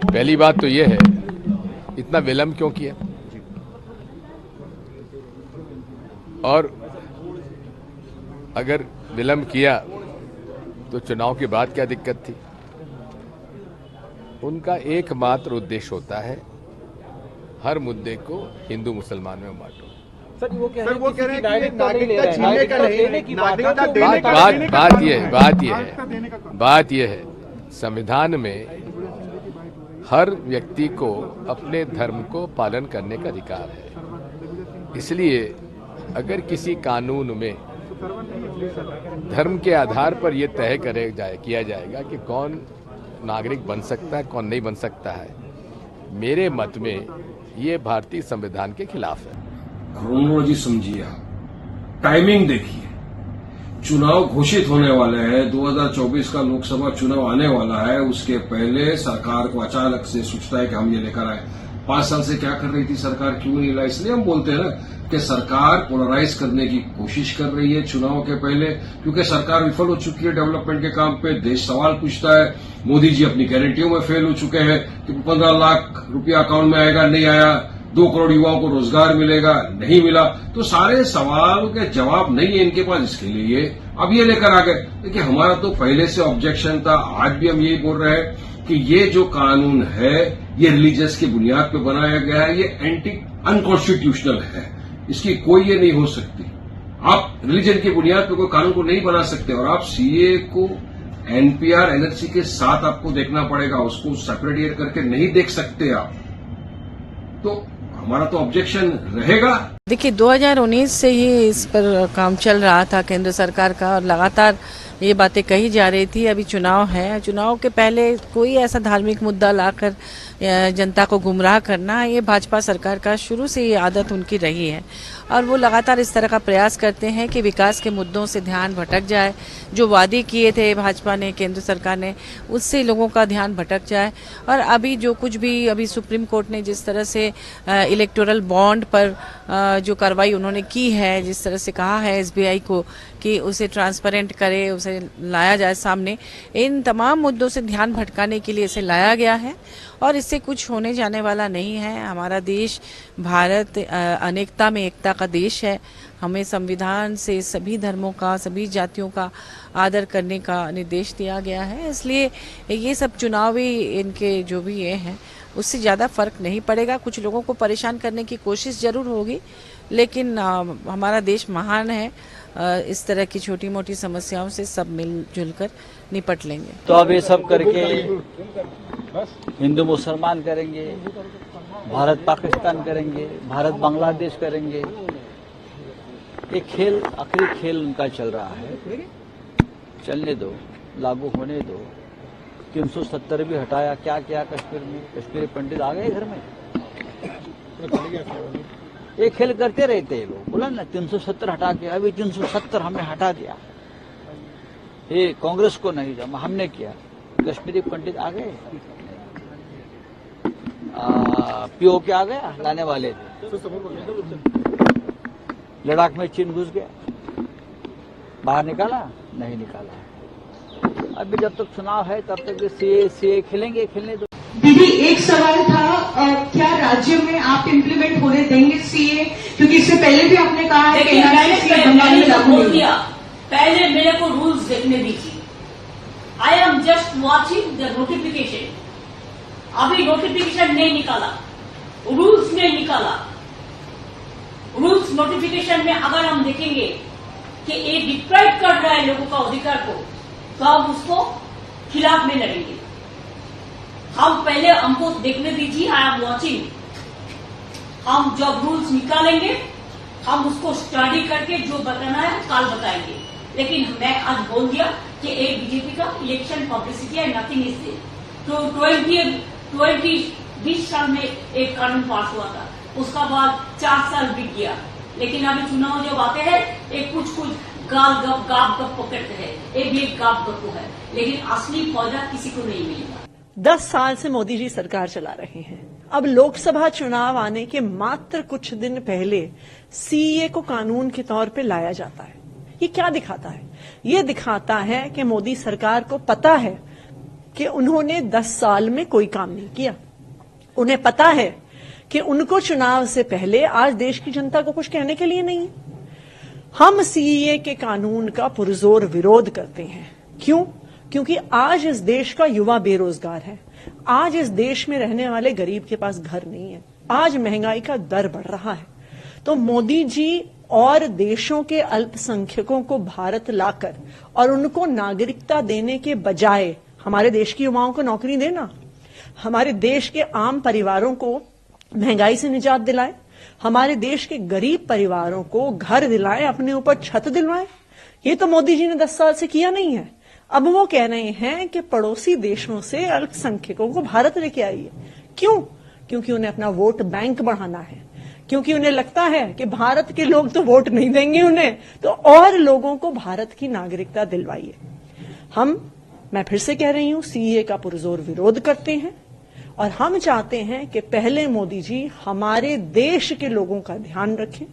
पहली बात तो यह है, इतना विलंब क्यों किया और अगर विलंब किया तो चुनाव के बाद क्या दिक्कत थी। उनका एकमात्र उद्देश्य होता है हर मुद्दे को हिंदू मुसलमान में बांटो। सर वो कह रहे हैं नागरिकता छीनने का नहीं, नागरिकता देने का बात यह है संविधान में हर व्यक्ति को अपने धर्म को पालन करने का अधिकार है। इसलिए अगर किसी कानून में धर्म के आधार पर यह तय किया जाएगा कि कौन नागरिक बन सकता है, कौन नहीं बन सकता है, मेरे मत में ये भारतीय संविधान के खिलाफ है। क्रोनोलॉजी समझिए, टाइमिंग देखिए, चुनाव घोषित होने वाले हैं, 2024 का लोकसभा चुनाव आने वाला है, उसके पहले सरकार को अचानक से सोचता है कि हम ये लेकर आए। 5 साल से क्या कर रही थी सरकार, क्यों नहीं ला? इसलिए हम बोलते हैं ना कि सरकार पोलराइज करने की कोशिश कर रही है चुनाव के पहले, क्योंकि सरकार विफल हो चुकी है डेवलपमेंट के काम पे। देश सवाल पूछता है, मोदी जी अपनी गारंटियों में फेल हो चुके हैं कि 15 लाख रुपया अकाउंट में आएगा, नहीं आया। 2 करोड़ युवाओं को रोजगार मिलेगा, नहीं मिला। तो सारे सवालों के जवाब नहीं है इनके पास, इसके लिए अब ये लेकर आ गए। देखिए हमारा तो पहले से ऑब्जेक्शन था, आज भी हम यही बोल रहे हैं कि ये जो कानून है ये रिलीजियस की बुनियाद पर बनाया गया है, ये अनकॉन्स्टिट्यूशनल है, इसकी कोई ये नहीं हो सकती। आप रिलीजन की बुनियाद पर कोई कानून को नहीं बना सकते और आप सीए को एनपीआर एनआरसी के साथ आपको देखना पड़ेगा, उसको सेपरेट करके नहीं देख सकते आप। तो हमारा तो ऑब्जेक्शन रहेगा। देखिए 2019 से ही इस पर काम चल रहा था केंद्र सरकार का और लगातार ये बातें कही जा रही थी। अभी चुनाव है, चुनाव के पहले कोई ऐसा धार्मिक मुद्दा लाकर जनता को गुमराह करना, ये भाजपा सरकार का शुरू से ये आदत उनकी रही है और वो लगातार इस तरह का प्रयास करते हैं कि विकास के मुद्दों से ध्यान भटक जाए। जो वादे किए थे भाजपा ने, केंद्र सरकार ने, उससे लोगों का ध्यान भटक जाए। और अभी जो कुछ भी अभी सुप्रीम कोर्ट ने जिस तरह से इलेक्टोरल बॉन्ड पर जो कार्रवाई उन्होंने की है, जिस तरह से कहा है एसबीआई को कि उसे ट्रांसपेरेंट करे, उसे लाया जाए सामने, इन तमाम मुद्दों से ध्यान भटकाने के लिए इसे लाया गया है और इससे कुछ होने जाने वाला नहीं है। हमारा देश भारत अनेकता में एकता का देश है। हमें संविधान से सभी धर्मों का, सभी जातियों का आदर करने का निर्देश दिया गया है। इसलिए ये सब चुनावी इनके जो भी ये हैं उससे ज़्यादा फर्क नहीं पड़ेगा। कुछ लोगों को परेशान करने की कोशिश जरूर होगी, लेकिन हमारा देश महान है, इस तरह की छोटी मोटी समस्याओं से सब मिलजुल कर निपट लेंगे। तो अब ये सब करके हिंदू मुसलमान करेंगे, भारत पाकिस्तान करेंगे, भारत बांग्लादेश करेंगे। एक खेल, आखिरी खेल उनका चल रहा है, चलने दो, लागू होने दो। 370 भी हटाया, क्या किया कश्मीर में? कश्मीरी पंडित आ गए घर में। ये खेल करते रहते हैं लोग। बोला ना 370 हटा के, अभी 370 हमने हटा दिया। ये कांग्रेस को नहीं जमा, हमने किया। कश्मीरी पंडित आ गए, पीओके आ गया, लाने वाले थे। लद्दाख में चीन घुस गया, बाहर निकाला? नहीं निकाला। अभी जब तक चुनाव है तब तक सीए खेलेंगे, खेलने दो। दीदी एक सवाल था, क्या राज्य में आप इम्प्लीमेंट होने देंगे सीए? क्योंकि इससे पहले भी आपने कहा है कि मैंने बोल दिया, पहले मेरे को रूल्स देखने दीजिए। I am just watching the notification. अभी नोटिफिकेशन नहीं निकाला, रूल्स नहीं निकाला। रूल्स नोटिफिकेशन में अगर हम देखेंगे कि ये डिप्राइव कर रहा है लोगों का अधिकार को, तो हम उसको खिलाफ में लड़ेंगे। हम पहले हमको देखने दीजिए, आई एम वॉचिंग। हम जब रूल्स निकालेंगे हम उसको स्टडी करके जो बताना है कल बताएंगे। लेकिन मैं आज बोल दिया कि एक बीजेपी का इलेक्शन पब्लिसिटी है, नथिंग इज देयर। तो 20 साल में एक कानून पास हुआ था, उसका बाद 4 साल बीत गया। लेकिन अभी चुनाव जब आते हैं एक कुछ गाप गप पकड़ते हैं, एक भी एक गाप गप है, लेकिन असली फायदा किसी को नहीं मिलेगा। 10 साल से मोदी जी सरकार चला रहे हैं। अब लोकसभा चुनाव आने के मात्र कुछ दिन पहले सीए को कानून के तौर पे लाया जाता है। ये क्या दिखाता है? ये दिखाता है कि मोदी सरकार को पता है कि उन्होंने 10 साल में कोई काम नहीं किया। उन्हें पता है कि उनको चुनाव से पहले आज देश की जनता को कुछ कहने के लिए नहीं है। हम सीएए के कानून का पुरजोर विरोध करते हैं। क्यों? क्योंकि आज इस देश का युवा बेरोजगार है। आज इस देश में रहने वाले गरीब के पास घर नहीं है। आज महंगाई का दर बढ़ रहा है। तो मोदी जी और देशों के अल्पसंख्यकों को भारत लाकर और उनको नागरिकता देने के बजाय हमारे देश के युवाओं को नौकरी देना, हमारे देश के आम परिवारों को महंगाई से निजात दिलाए, हमारे देश के गरीब परिवारों को घर दिलाए, अपने ऊपर छत दिलवाए, ये तो मोदी जी ने 10 साल से किया नहीं है। अब वो कह रहे हैं कि पड़ोसी देशों से अल्पसंख्यकों को भारत लेके आइए। क्यों? क्योंकि उन्हें अपना वोट बैंक बढ़ाना है, क्योंकि उन्हें लगता है कि भारत के लोग तो वोट नहीं देंगे उन्हें, तो और लोगों को भारत की नागरिकता दिलवाइए। मैं फिर से कह रही हूं, सीएए का पुरजोर विरोध करते हैं और हम चाहते हैं कि पहले मोदी जी हमारे देश के लोगों का ध्यान रखें,